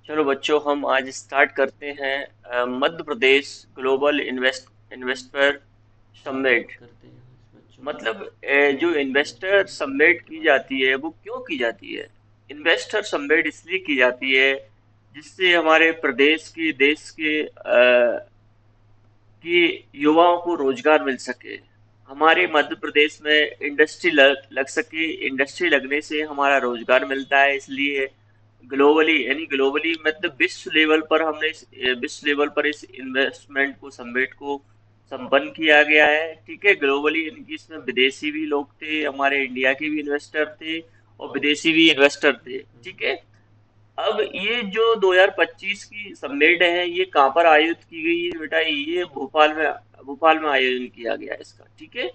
चलो बच्चों, हम आज स्टार्ट करते हैं मध्य प्रदेश ग्लोबल इन्वेस्टर हाँ, समिट। करते हैं आज बच्चों। मतलब जो global investor investment summit summit के की बारे में। जाती है वो क्यों की जाती है? इन्वेस्टर समिट इसलिए की जाती है जिससे हमारे प्रदेश के देश के कि युवाओं को रोजगार मिल सके। हमारे मध्य प्रदेश में इंडस्ट्री लग सके। इंडस्ट्री लगने से हमारा रोजगार मिलता है, इसलिए ग्लोबली यानी ग्लोबली मतलब विश्व लेवल पर हमने विश्व लेवल पर इस इन्वेस्टमेंट को समिट को संपन्न किया गया है। ठीक है, ग्लोबली यानी कि इसमें विदेशी भी लोग थे, हमारे इंडिया के भी इन्वेस्टर थे और विदेशी भी इन्वेस्टर थे। ठीक है। अब ये जो 2025 की समिट है ये कहाँ पर आयोजित की गई है बेटा? ये भोपाल में आयोजन किया गया है इसका। ठीक है।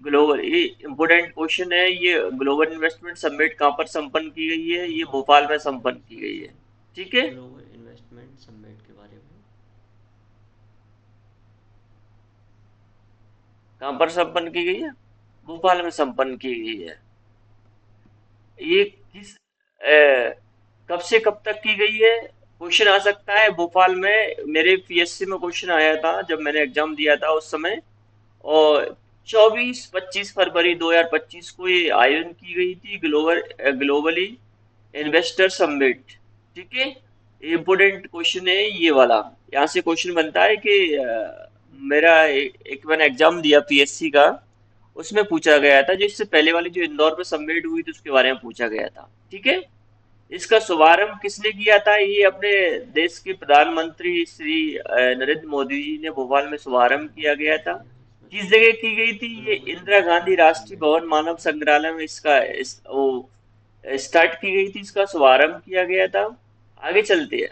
ग्लोबल, ये इम्पोर्टेंट क्वेश्चन है। ये ग्लोबल इन्वेस्टमेंट समिट कहाँ पर संपन्न की गई है? ये बात भोपाल में करते हैं संपन्न आज की गई है। बच्चों ठीक है। ग्लोबल इन्वेस्टमेंट समिट के बारे में। कहाँ पर संपन्न की गई है? भोपाल में संपन्न की गई है। ये किस कब से कब तक की गई है? क्वेश्चन आ सकता है भोपाल में। मेरे पीएससी में क्वेश्चन आया था जब मैंने एग्जाम दिया था उस समय। और 24-25 फरवरी 2025 को ये आयोजन की गई थी ग्लोबली इन्वेस्टर समिट। ठीक है। इम्पोर्टेंट क्वेश्चन है ये वाला। यहाँ से क्वेश्चन बनता है कि एक मैंने एग्जाम दिया पीएससी का, उसमें पूछा गया था जो इससे पहले वाली जो इंदौर में समिट हुई थी उसके बारे में पूछा गया था। ठीक है। इसका शुभारंभ किसने किया था? ये अपने देश के प्रधानमंत्री श्री नरेंद्र मोदी जी ने भोपाल में शुभारंभ बात किया गया था। करते हैं आज किस बच्चों जगह की गई थी? ये ग्लोबल इंदिरा गांधी इन्वेस्टमेंट राष्ट्रीय समिट भवन के बारे मानव में। संग्रहालय में इसका वो स्टार्ट की गई थी, इसका शुभारंभ किया गया था। आगे चलते हैं।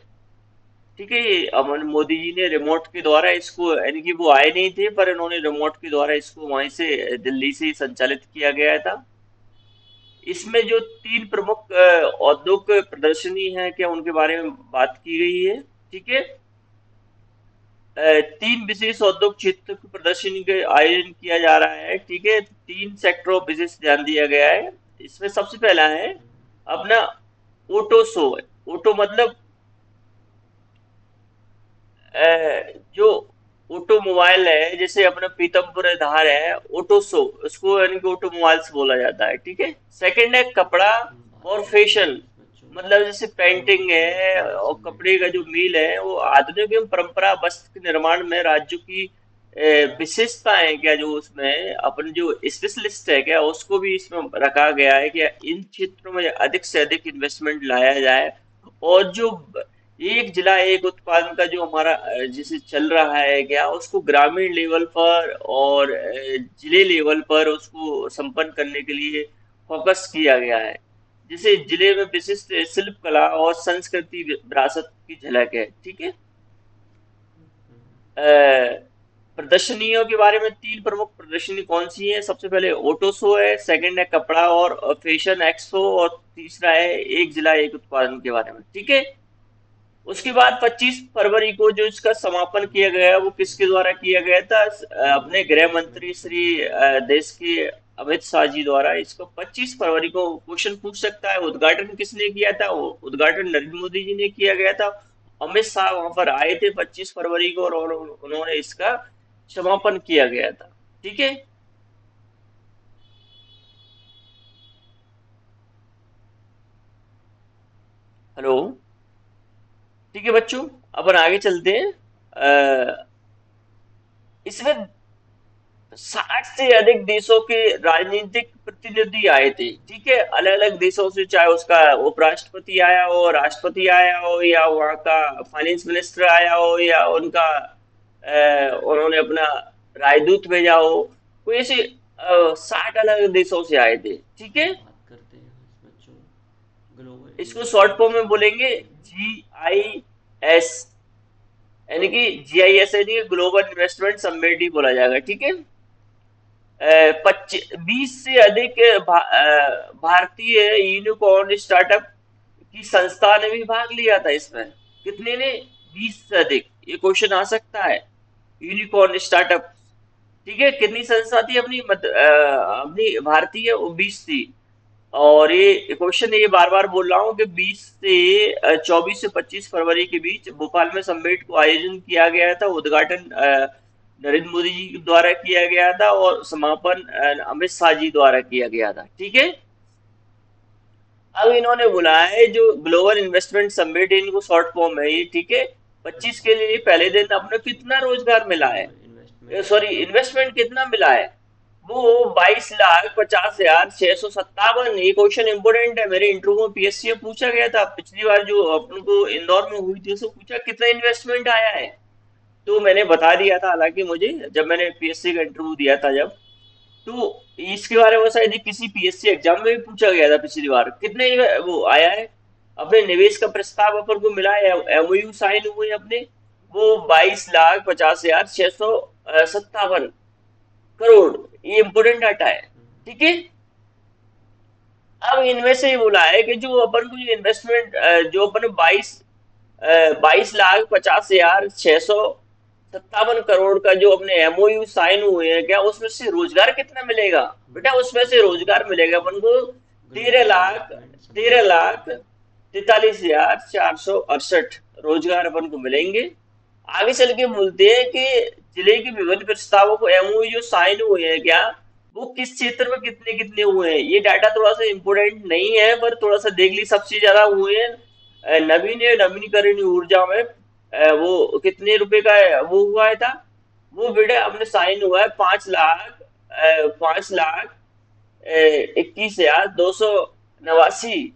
ठीक है। ये अमन मोदी जी ने रिमोट के द्वारा इसको, यानी कि वो आए नहीं थे पर इन्होंने रिमोट के द्वारा इसको वहीं से दिल्ली से ही संचालित किया गया था। इसमें जो तीन प्रमुख औद्योगिक प्रदर्शनी है क्या उनके बारे में बात की गई है। ठीक है। तीन विशेष औद्योगिक क्षेत्र की प्रदर्शनी का आयोजन किया जा रहा है। ठीक है। तीन सेक्टर ऑफ विशेष ध्यान दिया गया है। इसमें सबसे पहला है अपना ऑटो शो। ऑटो मतलब जो ऑटोमोबाइल है, जैसे अपना पीतमपुर धार है, ऑटो शो उसको यानी कि ऑटोमोबाइल्स बोला जाता है। ठीक है। सेकंड है कपड़ा बात और करते हैं फैशन। आज बच्चों मतलब जैसे पेंटिंग ग्लोबल है इन्वेस्टमेंट और समिट कपड़े के का जो बारे में। मील है वो आधुनिक एवं परंपरा वस्त्र के निर्माण में राज्यों की विशेषता है क्या, जो उसमें अपन जो स्पेशलिस्ट है क्या उसको भी इसमें रखा गया है कि इन क्षेत्रों में अधिक से अधिक इन्वेस्टमेंट लाया जाए। और जो एक जिला एक उत्पादन का जो हमारा जैसे चल रहा है क्या, उसको ग्रामीण लेवल पर और जिले लेवल पर उसको संपन्न करने के लिए फोकस किया गया है। जैसे जिले में विशिष्ट शिल्प कला और संस्कृति विरासत की झलक है। ठीक है। प्रदर्शनियों के बारे में, तीन प्रमुख प्रदर्शनी कौन सी है? सबसे पहले ऑटो शो है, सेकंड है कपड़ा और फैशन एक्सपो, और तीसरा है एक जिला एक उत्पादन के बारे में। ठीक है। उसके बाद 25 फरवरी को जो इसका समापन किया गया वो किसके द्वारा किया गया था? अपने ग्लोबल गृह इन्वेस्टमेंट मंत्री श्री समिट के बारे में। देश के अमित शाह जी द्वारा इसको 25 फरवरी को क्वेश्चन पूछ सकता है। उद्घाटन किसने किया था? वो उद्घाटन नरेंद्र मोदी जी ने किया गया था। अमित शाह वहां पर आए थे 25 फरवरी को और उन्होंने इसका समापन किया गया था। ठीक है। हेलो। ठीक है बच्चों, अपन आगे चलते हैं। इसमें 60 से अधिक देशों के राजनीतिक प्रतिनिधि आए थे। ठीक है। अलग अलग देशों से, चाहे उसका उपराष्ट्रपति आया हो, राष्ट्रपति आया हो, या वहाँ का फाइनेंस मिनिस्टर आया हो, या उनका उन्होंने अपना राजदूत भेजा हो। कोई ऐसे 60 अलग अलग देशों से आए थे। ठीक है। बात करते हैं आज बच्चों ग्लोबल इसको शॉर्ट इन्वेस्टमेंट फॉर्म में समिट के बोलेंगे बारे में। GIS, यानी कि GIS यानी कि ग्लोबल इन्वेस्टमेंट समिट ही बोला जाएगा। ठीक है। 20 से अधिक भारतीय यूनिकॉर्न स्टार्टअप की संस्था ने भी भाग लिया था इसमें। कितने ने? 20 से अधिक। ये क्वेश्चन आ सकता है। Unicorn startup. ठीक है। कितनी संस्था थी अपनी अपनी भारतीय? वो 20 थी। और ये क्वेश्चन ये बार बार बोल रहा हूँ कि 24 से 25 फरवरी के बीच भोपाल में समिट को आयोजन किया गया था। उद्घाटन नरेंद्र मोदी जी द्वारा किया गया था और समापन अमित शाह जी द्वारा किया गया था। ठीक है। अब इन्होंने बोला है जो ग्लोबल इन्वेस्टमेंट समिट, इनको शॉर्ट फॉर्म है ये। ठीक है। 25 के लिए पहले दिन अपने कितना रोजगार मिला है, ग्लोबल इन्वेस्टमेंट सॉरी इन्वेस्टमेंट कितना मिला है, वो 22,50,657। ये क्वेश्चन इंपोर्टेंट है, मेरे इंटरव्यू में पीएससी में पूछा गया था पिछली बार जो अपन को इंदौर में हुई थी, उसको पूछा कितना इन्वेस्टमेंट आया है। तो मैंने बता दिया था, हालांकि मुझे जब मैंने पीएससी का इंटरव्यू दिया था जब, तो इसके बारे में शायद किसी पीएससी एग्जाम में भी पूछा गया था पिछली बार, कितने वो आया है। अपने निवेश का प्रस्ताव अपन को मिला है, एमओयू साइन हुए हैं अपने, वो 22,50,657 करोड़। ये इंपोर्टेंट डाटा है। ठीक है। अब इनमें से ये बोला है कि जो अपन को जो इन्वेस्टमेंट, जो अपन 22,50,657 का जो अपने एमओयू साइन हुए हैं, क्या उसमें से रोजगार कितना मिलेगा। बेटा उसमें से रोजगार मिलेगा अपन को तेरह ग्लोबल लाख इन्वेस्टमेंट तेरह समिट। लाख 43,468 रोजगार अपन को मिलेंगे। आगे चल के बोलते हैं कि जिले के विभिन्न प्रस्तावों को एमओयू जो साइन हुए हैं, क्या वो किस क्षेत्र में कितने कितने हुए हैं। ये डाटा थोड़ा सा इम्पोर्टेंट नहीं है, पर थोड़ा सा देख ली। सबसे ज्यादा हुए हैं नवीनीकरणीय ऊर्जा में, वो कितने रुपए का वो हुआ है था, वो बेटा अपने साइन हुआ है 5,21,289,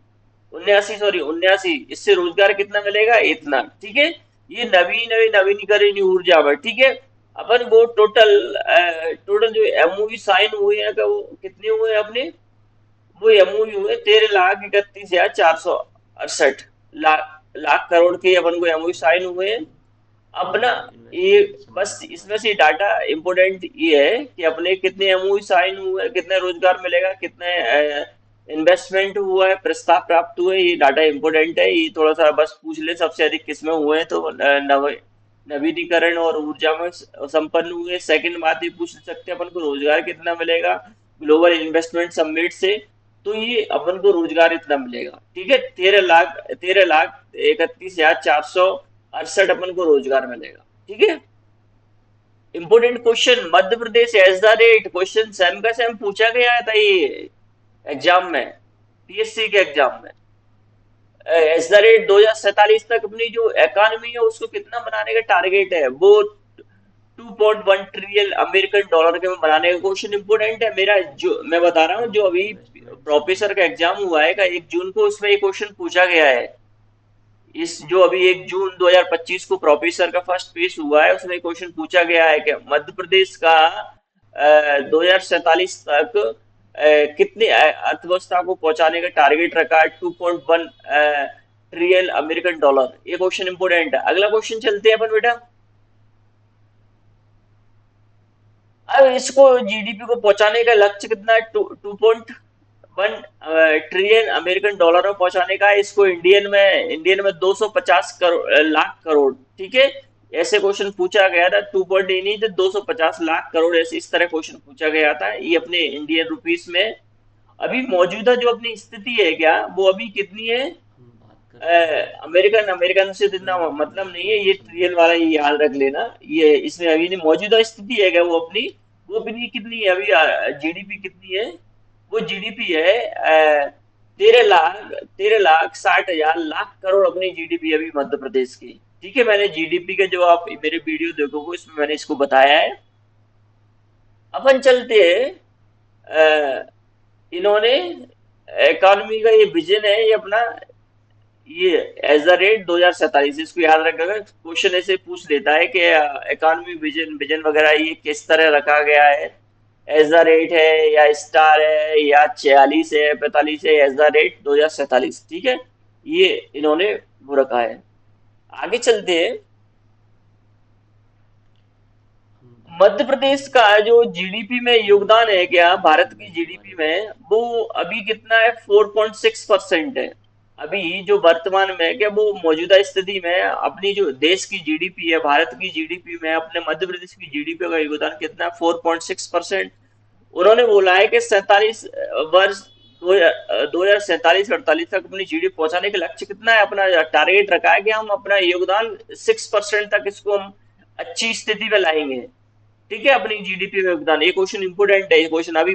79, सॉरी 79। इससे रोजगार कितना मिलेगा, इतना। ठीक है। ये नवीनीकरणीय ऊर्जा में। ठीक है। अपन वो टोटल जो एमओयू साइन हुए हैं, का वो कितने हुए हैं अपने, वो एमओयू हुए 13,31,468 लाख करोड़ के अपन को एमओयू साइन हुए हैं अपना। ग्लोबल ये इन्वेस्टमेंट बस समिट के इसमें बारे से डाटा इंपोर्टेंट ये है कि अपने कितने एमओयू साइन हुए हैं, कितने रोजगार मिलेगा, कितने इन्वेस्टमेंट हुआ है, प्रस्ताव प्राप्त हुए, ये डाटा इंपोर्टेंट है। ये थोड़ा सा बस पूछ ले सबसे अधिक किसमें हुए हैं, तो नवीनीकरण और ऊर्जा में संपन्न हुए। सेकंड बात ये पूछ सकते हैं अपन को रोजगार कितना मिलेगा ग्लोबल इन्वेस्टमेंट समिट से, तो ये अपन को रोजगार इतना मिलेगा। ठीक है। 13,31,468 अपन को रोजगार मिलेगा। ठीक है। Important question, Madhya Pradesh as the rate, question same का सेम पूछा गया था ये एग्जाम में, पीएससी के एग्जाम में। एज द रेट 2047 तक अपनी जो इकोनॉमी है उसको कितना बनाने का टारगेट है, वो 2.1 ट्रिलियन अमेरिकन डॉलर के में बनाने का। क्वेश्चन इंपोर्टेंट है मेरा, जो मैं बता रहा हूँ, जो ग्लोबल अभी इन्वेस्टमेंट प्रोफेसर समिट। का एग्जाम हुआ है का 1 जून को, उसमें ये क्वेश्चन पूछा गया है। इस जो अभी 1 जून 2025 को प्रोफेसर का फर्स्ट पेश हुआ है, उसमें क्वेश्चन पूछा गया है कि मध्य प्रदेश का 2047 तक कितने अर्थव्यवस्था को पहुंचाने का टारगेट रखा है, 2.1 ट्रिलियन अमेरिकन डॉलर। ये क्वेश्चन इंपोर्टेंट है। अगला क्वेश्चन चलते हैं अपन बेटा। अब इसको जीडीपी को पहुंचाने का लक्ष्य कितना है, 2.1 ट्रिलियन अमेरिकन डॉलर में पहुंचाने का है। इसको इंडियन में 250 लाख करोड़। ठीक है। ऐसे क्वेश्चन पूछा गया था, 2 नहीं थे, 250 लाख करोड़, ऐसे इस तरह क्वेश्चन पूछा गया था। ये अपने इंडियन रुपीस में अभी मौजूदा जो अपनी स्थिति है, क्या वो अभी कितनी है। हम बात कर रहे हैं अमेरिकन अमेरिकन से तो इतना ग्लोबल मतलब नहीं है, ये इन्वेस्टमेंट ट्रिलियन समिट। वाला ये याद रख लेना। ये इसमें अभी नहीं मौजूदा स्थिति है, क्या वो अपनी, वो अपनी कितनी है अभी, जीडीपी कितनी है, वो जीडीपी है 13,60,00,000 अपनी जीडीपी अभी मध्य प्रदेश की। ठीक है। मैंने जीडीपी का जो आप मेरे वीडियो देखोगे इसमें मैंने इसको बताया है। अपन चलते हैं, अ, इन्होंने इकोनॉमी का ये विजन है, ये अपना, ये एज द रेट 2047, इसको याद रखना। क्वेश्चन ऐसे पूछ लेता है कि इकोनॉमी विजन विजन वगैरह ये किस तरह रखा गया है, एज द रेट है या स्टार है या 46 है 45 है, एज द रेट 2047। ठीक है। ये इन्होंने वो रखा है। आगे चलते हैं। हम बात मध्य कर रहे प्रदेश हैं का जो जीडीपी में योगदान है, क्या भारत की इन्वेस्टमेंट के जीडीपी बारे में। में, वो अभी कितना है, 4.6% है। अभी जो वर्तमान में, क्या वो मौजूदा स्थिति में अपनी जो देश की जीडीपी है, भारत की जीडीपी में अपने मध्य प्रदेश की जीडीपी का योगदान कितना है, 4.6%। उन्होंने बोला है कि 47 वर्ष 2047-48 तक अपनी जीडीपी पहुंचाने का लक्ष्य कितना है, अपना टारगेट रखा है कि हम अपना योगदान 6% तक इसको हम अच्छी स्थिति में लाएंगे। ठीक है, अपनी जीडीपी में योगदान, ये क्वेश्चन इंपोर्टेंट है। ये क्वेश्चन अभी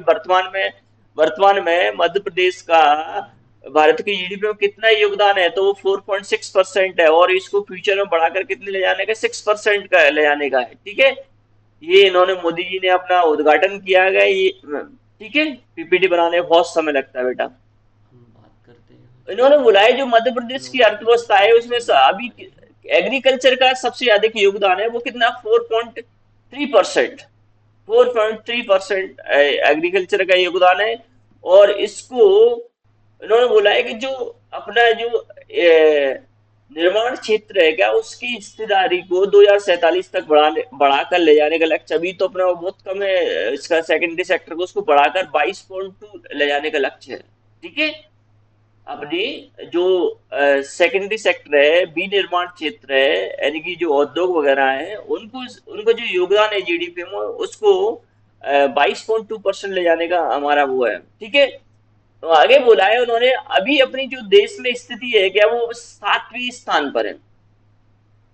वर्तमान में मध्य प्रदेश का भारत की जीडीपी में कितना योगदान है, तो वो 4.6% है, और इसको फ्यूचर में बढ़ाकर कितने ले जाने का, 6% का ले जाने का है। ठीक है, ये इन्होंने मोदी जी ने अपना उद्घाटन किया गया ये। ठीक है, पीपीटी बनाने में बहुत समय लगता है बेटा। हम बात करते हैं आज इन्होंने बोला है जो मध्य प्रदेश की ग्लोबल अर्थव्यवस्था है उसमें इन्वेस्टमेंट अभी समिट। एग्रीकल्चर का सबसे अधिक योगदान है, वो कितना, 4.3%। 4.3% एग्रीकल्चर का योगदान है। और इसको इन्होंने बोला है कि जो अपना जो निर्माण क्षेत्र है क्या, उसकी हिस्सेदारी को 2047 तक बढ़ाकर ले जाने का लक्ष्य, अभी तो अपना बहुत कम है इसका, सेकेंडरी सेक्टर को उसको बढ़ाकर 22.2 ले जाने का लक्ष्य है। ठीक है, अपनी जो सेकेंडरी सेक्टर है, विनिर्माण क्षेत्र है, यानी कि जो उद्योग वगैरह है, उनको उनका जो योगदान है जीडीपी में, उसको 22.2% ले जाने का हमारा वो है। ठीक है, तो आगे बोला है उन्होंने, अभी अपनी जो देश में स्थिति है क्या, वो 7वें स्थान पर है।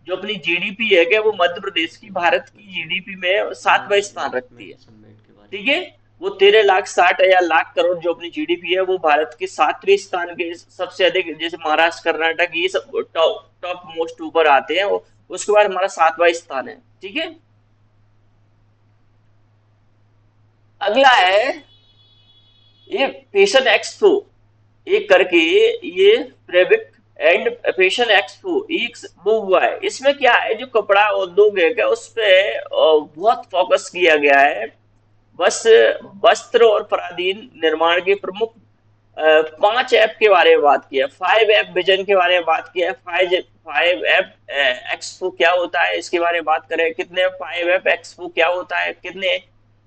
जो अपनी जीडीपी है क्या, वो मध्य प्रदेश की भारत की जीडीपी में 7वां ग्लोबल स्थान रखती है। इन्वेस्टमेंट समिट के बारे ठीक में। है, वो 13,60,000 लाख करोड़ जो अपनी जीडीपी है, वो भारत के 7वें स्थान के सबसे अधिक, जैसे महाराष्ट्र, कर्नाटक, ये सब टॉप टॉप मोस्ट ऊपर आते हैं। उसके बाद हमारा 7वां स्थान है। ठीक है, अगला है ये फैशन एक्सपो, एक करके, ये फैब्रिक एंड फैशन एक्सपो एक वो हुआ है। इसमें क्या है, जो कपड़ा उद्योग है क्या, उस पे बहुत फोकस किया गया है। बस वस्त्र और पराधीन निर्माण के प्रमुख 5 ऐप के बारे में बात किया, 5 ऐप विजन के बारे में बात किया। 5 ऐप एक्सपो क्या होता है, इसके बारे में बात करें। कितने 5 ऐप एक्सपो क्या होता है, कितने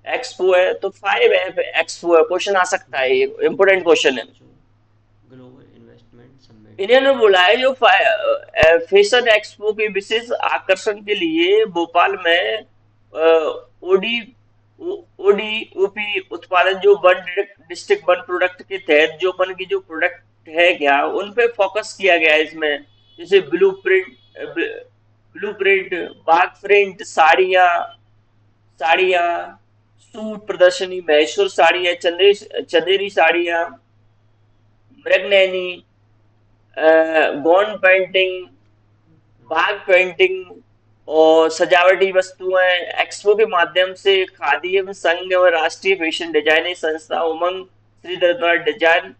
एक्सपो है, तो 5 ऐप एक्सपो है। क्वेश्चन आ सकता है, ये इंपोर्टेंट क्वेश्चन है। जो ग्लोबल इन्वेस्टमेंट समिट है। इन्होंने बोला है जो फैशन एक्सपो के विशेष आकर्षण के लिए भोपाल में ओडी ओडीओपी उत्पादन, जो वन डिस्ट्रिक्ट वन प्रोडक्ट के तहत जो अपन की जो प्रोडक्ट है क्या, उन पे फोकस किया गया है इसमें। जैसे ब्लू प्रिंट, बाग प्रिंट, साड़ियाँ, सूट प्रदर्शनी, मैसूर साड़ियाँ, चंदेरी साड़ियाँ, मृगनैनी, गॉन पेंटिंग, बाग पेंटिंग, और सजावटी वस्तुएं। एक्सपो के माध्यम से खादी एवं संघ और राष्ट्रीय फैशन डिजाइनिंग संस्था उमंग श्रीधर द्वारा डिजाइन,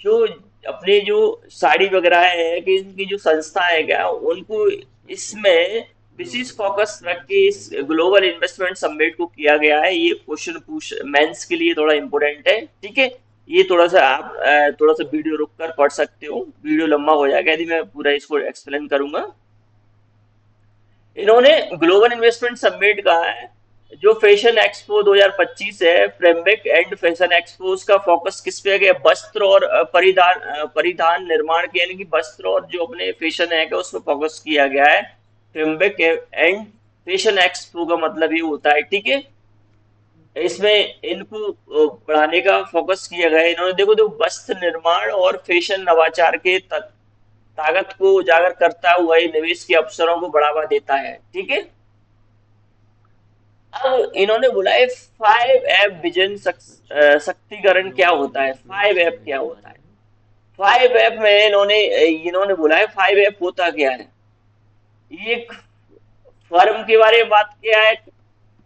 जो अपने जो साड़ी वगैरह है कि इनकी जो संस्था है क्या, उनको इसमें विशेष ग्लोबल फोकस रख इन्वेस्टमेंट के इस समिट। ग्लोबल इन्वेस्टमेंट समिट को किया गया है। ये क्वेश्चन पूछ मेंस के लिए थोड़ा इंपॉर्टेंट है। ठीक है, ये थोड़ा सा आप थोड़ा सा वीडियो रुक कर पढ़ सकते हो, वीडियो लंबा हो जाएगा यदि मैं पूरा इसको एक्सप्लेन करूंगा। इन्होंने ग्लोबल इन्वेस्टमेंट समिट का है, जो फैशन एक्सपो 2025 है, फ्रेमवेक एंड फैशन एक्सपो, उसका फोकस किस पे है, वस्त्र और परिधान निर्माण के, यानी कि वस्त्र और जो अपने फैशन है उस पर फोकस किया गया है। फ्रेमवेक एंड फैशन एक्सपो का मतलब ये होता है। ठीक है, इसमें इनको बढ़ाने का फोकस किया गया है। इन्होंने देखो जो वस्त्र निर्माण और फैशन नवाचार के ताकत को उजागर करता हुआ ये निवेश के अवसरों को बढ़ावा देता है। ठीक है, अब इन्होंने बोला है 5 ऐप विजन कुछ शक्तिकरण क्या ग्लोबल होता है, इन्वेस्टमेंट 5 ऐप समिट क्या के होता बारे है। में। 5 ऐप में इन्होंने बोला है 5 ऐप होता क्या है। ये एक फर्म के बारे में बात किया है,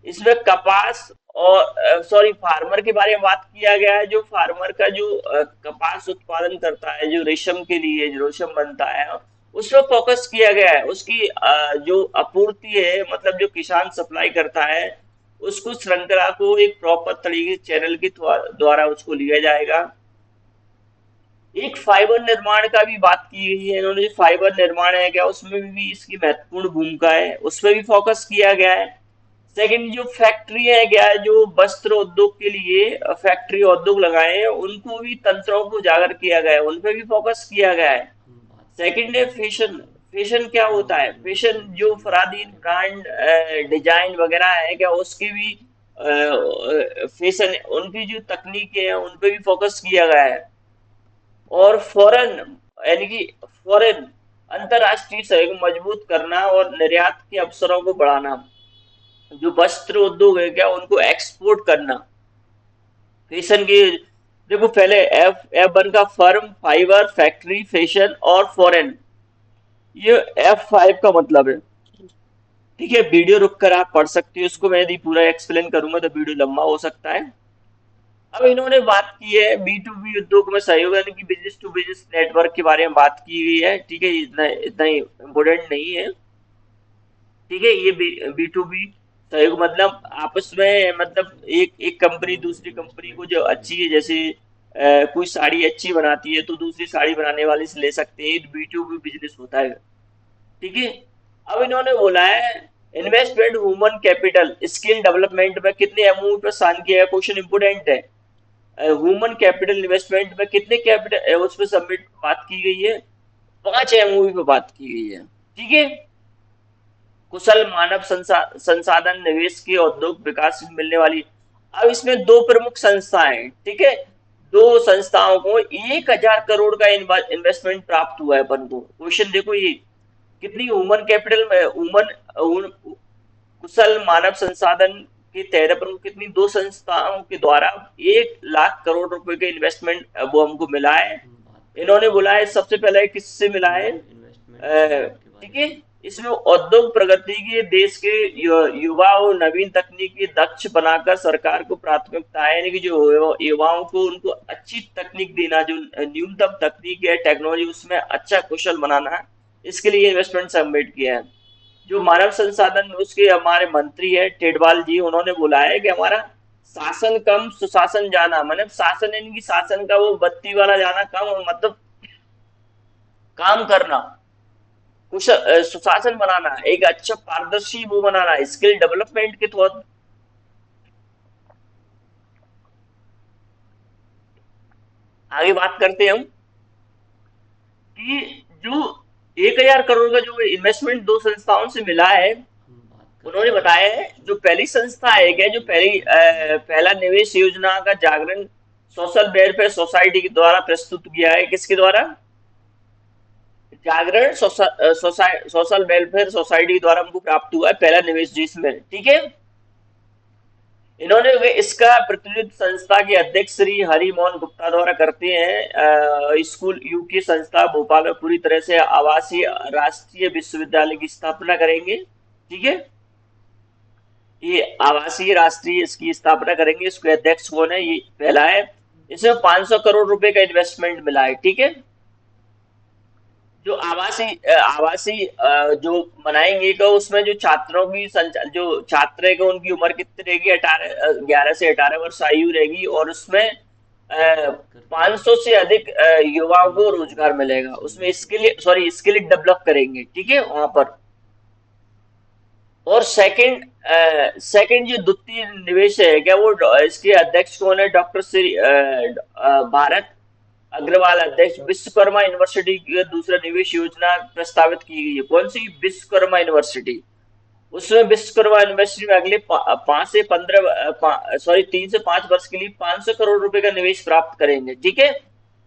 इसमें कपास और सॉरी फार्मर के बारे में बात किया गया है। जो फार्मर का जो कपास उत्पादन करता है, जो रेशम के लिए जो रेशम बनता है, उस पर फोकस किया गया है। उसकी जो आपूर्ति है, मतलब जो किसान सप्लाई करता है, उसको श्रृंखला को एक प्रॉपर तरीके चैनल के द्वारा उसको लिया जाएगा। एक फाइबर निर्माण का भी बात की गई है इन्होंने, जो फाइबर निर्माण है क्या, उसमें भी इसकी महत्वपूर्ण भूमिका है, उस पर भी फोकस किया गया है। सेकंड, जो फैक्ट्री है क्या, जो वस्त्र उद्योग के लिए फैक्ट्री उद्योग लगाए हैं, उनको भी तंत्रों को उजागर किया गया है, उन पे भी फोकस किया गया है। हम बात करते सेकंड है हैं फैशन। आज फैशन क्या होता ग्लोबल है, फैशन इन्वेस्टमेंट जो समिट के फरादीन बारे में। ब्रांड डिजाइन वगैरह है क्या, उसकी भी फैशन, उनकी जो तकनीकें हैं उन पे भी फोकस किया गया है। और फॉरेन, यानी कि फॉरेन, अंतर्राष्ट्रीय सहयोग मजबूत करना और निर्यात के अवसरों को बढ़ाना। जो वस्त्र उद्योग है क्या, उनको एक्सपोर्ट करना। फैशन की, देखो पहले F1 का फर्म, फाइबर, फैक्ट्री, फैशन और फॉरेन, ये F5 का मतलब है। ठीक है, वीडियो रुक कर आप पढ़ सकते हो इसको, मैं यदि पूरा एक्सप्लेन करूंगा तो वीडियो लंबा हो सकता है। अब इन्होंने बात की है B2B उद्योग में सहयोग, यानी कि बिजनेस टू बिजनेस नेटवर्क के बारे में बात की गई है। ठीक है, इतना इतना ही इम्पोर्टेंट नहीं है। ठीक है, ये B2B सहयोग मतलब आपस में, मतलब एक एक कंपनी दूसरी कंपनी को जो अच्छी है, जैसे कोई साड़ी अच्छी बनाती है तो दूसरी साड़ी बनाने वाले से ले सकते हैं, B2B बिजनेस होता है। ठीक है, अब इन्होंने बोला है investment human capital skill development में कितने एमओयू पर साइन किया है, क्वेश्चन इंपोर्टेंट है। ह्यूमन कैपिटल इन्वेस्टमेंट में कितने कैपिटल उस पर सबमिट बात की गई है, 5 एमओयू पे बात की गई है। ठीक है, कुशल मानव संसाधन निवेश के औद्योगिक विकास से मिलने वाली। अब इसमें दो प्रमुख संस्थाएं, ठीक है, दो संस्थाओं को 1,000 करोड़ का इन्वेस्टमेंट प्राप्त हुआ है अपन को। क्वेश्चन देखो ये कितनी, ह्यूमन कैपिटल में ह्यूमन कुशल मानव संसाधन के तहत अपन को कितनी, दो संस्थाओं के द्वारा 1,00,000 करोड़ रुपए का इन्वेस्टमेंट वो हमको मिला है। हम बात इन्होंने करते बोला हैं है सबसे पहले किससे मिला है, ह्यूमन इन्वेस्टमेंट समिट के ठीक बारे है, में। इसमें औद्योगिक प्रगति के, देश के युवा और नवीन तकनीकी दक्ष बनाकर सरकार को प्राथमिकता है, यानी कि जो युवाओं को उनको अच्छी तकनीक देना, जो न्यूनतम तकनीक है टेक्नोलॉजी उसमें अच्छा कुशल बनाना है, इसके लिए इन्वेस्टमेंट सबमिट किया है। जो मानव संसाधन उसके हमारे मंत्री है टेडवाल जी, उन्होंने बोला है कि हमारा शासन कम सुशासन जाना, मतलब शासन यानी कि शासन का वो बत्ती वाला जाना कम, मतलब काम करना, कुशल सुशासन बनाना, एक अच्छा पारदर्शी वो बनाना, स्किल डेवलपमेंट के तौर। आगे बात करते हैं हम कि जो 1,000 करोड़ का जो इन्वेस्टमेंट दो संस्थाओं से मिला है, हम बात उन्होंने करते हैं बताया है जो पहली संस्था है क्या, ह्यूमन जो इन्वेस्टमेंट समिट के पहला बारे में। निवेश योजना का जागरण सोशल वेलफेयर सोसाइटी के द्वारा प्रस्तुत किया है, किसके द्वारा, जागरण सोशल वेलफेयर सोसाइटी के द्वारा हमको प्राप्त हुआ है पहला निवेश जिसमें। ठीक है, इन्होंने वे इसका प्रतिनिधित्व संस्था के अध्यक्ष श्री हरि मोहन गुप्ता द्वारा करते हैं। स्कूल यूके संस्था भोपाल में पूरी तरह से आवासीय राष्ट्रीय विश्वविद्यालय की स्थापना करेंगे। ठीक है, ये आवासीय राष्ट्रीय इसकी स्थापना करेंगे, इसके अध्यक्ष कौन है, ये पहला है। इसमें 500 करोड़ रुपए का इन्वेस्टमेंट मिला है। ठीक है, जो आवासीय जो बनाएंगे तो उसमें जो छात्रों की जो छात्र है उनकी उम्र कितनी रहेगी, 11 से 18 वर्ष आयु रहेगी, और उसमें हम बात करते हैं 500 से अधिक युवाओं को ह्यूमन रोजगार इन्वेस्टमेंट मिलेगा, उसमें समिट के स्किल, बारे में। सॉरी स्किल डेवलप करेंगे। ठीक है, वहां पर। और सेकंड जो द्वितीय निवेश है क्या, वो इसके अध्यक्ष कौन है, डॉक्टर श्री भारत अग्रवाल अध्यक्ष। विश्वकर्मा यूनिवर्सिटी की दूसरा निवेश योजना प्रस्तावित की गई है, कौन सी, विश्वकर्मा यूनिवर्सिटी। उसमें विश्वकर्मा यूनिवर्सिटी में अगले 3 से 5 वर्ष के लिए 500 करोड़ रुपए का निवेश प्राप्त करेंगे। ठीक है,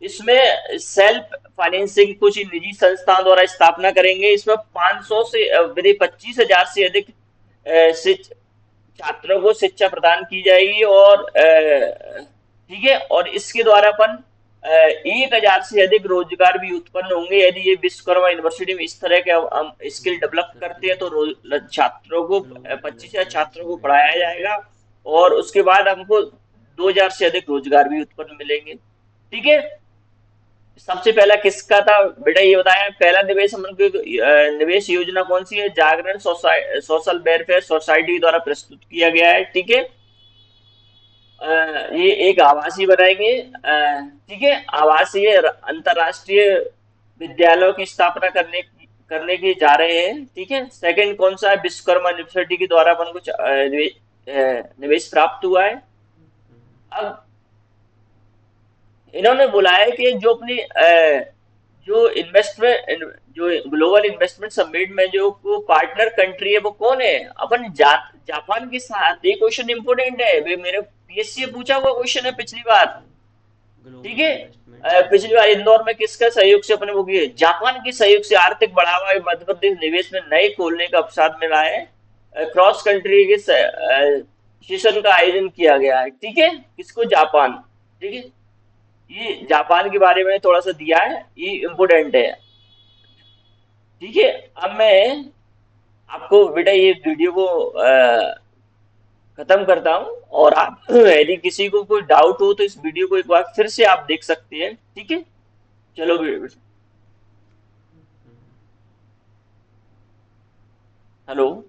इसमें सेल्फ फाइनेंसिंग कुछ निजी संस्थाओं द्वारा स्थापना करेंगे। इसमें 500 से 25,000 से अधिक छात्रों को शिक्षा प्रदान की जाएगी, और ठीक है, और इसके द्वारा अपन 1,000 से अधिक रोजगार भी उत्पन्न होंगे, यदि ये विश्वकर्मा यूनिवर्सिटी में इस तरह के हम स्किल हम बात डेवलप करते करते हैं हैं तो छात्रों को ग्लोबल 25,000 इन्वेस्टमेंट छात्रों को समिट के पढ़ाया बारे में। जाएगा, और उसके बाद हमको 2,000 से अधिक रोजगार भी उत्पन्न मिलेंगे। ठीक है, सबसे पहला किसका था बेटा, ये बताया पहला निवेश हम लोग निवेश योजना कौन सी है, जागरण सोशल वेलफेयर सोसाइटी द्वारा प्रस्तुत किया गया है। ठीक है, ये एक आवासीय बनाएंगे, ठीक है, आवासीय अंतरराष्ट्रीय विद्यालयों की स्थापना करने की जा रहे हैं। ठीक है, सेकंड कौन सा है, विश्वकर्मा यूनिवर्सिटी के द्वारा अपन कुछ निवेश प्राप्त हुआ है। अब इन्होंने बोला है कि जो अपनी जो इन्वेस्टमेंट जो ग्लोबल इन्वेस्टमेंट समिट में जो पार्टनर कंट्री है वो कौन है? अपन जापान के साथ। ये क्वेश्चन इंपोर्टेंट है, वे मेरे पीएससी में पूछा हुआ क्वेश्चन है पिछली बार। ठीक ग्लोबल है। Investment summit. पिछली बार इंदौर में किसका सहयोग से अपने वो किए? जापान के सहयोग से आर्थिक बढ़ावा मध्य प्रदेश निवेश में नए खोलने का अवसर मिला है। क्रॉस कंट्री के सेशन का आयोजन किया गया है। ठीक है, किसको? जापान। ठीक है, ये जापान के बारे में थोड़ा सा दिया है, ये इम्पोर्टेंट है। ठीक है, अब मैं आपको बेटा ये वीडियो को खत्म करता हूँ, और आप यदि किसी को कोई डाउट हो तो इस वीडियो को एक बार फिर से आप देख सकते हैं। ठीक है, चलो हेलो।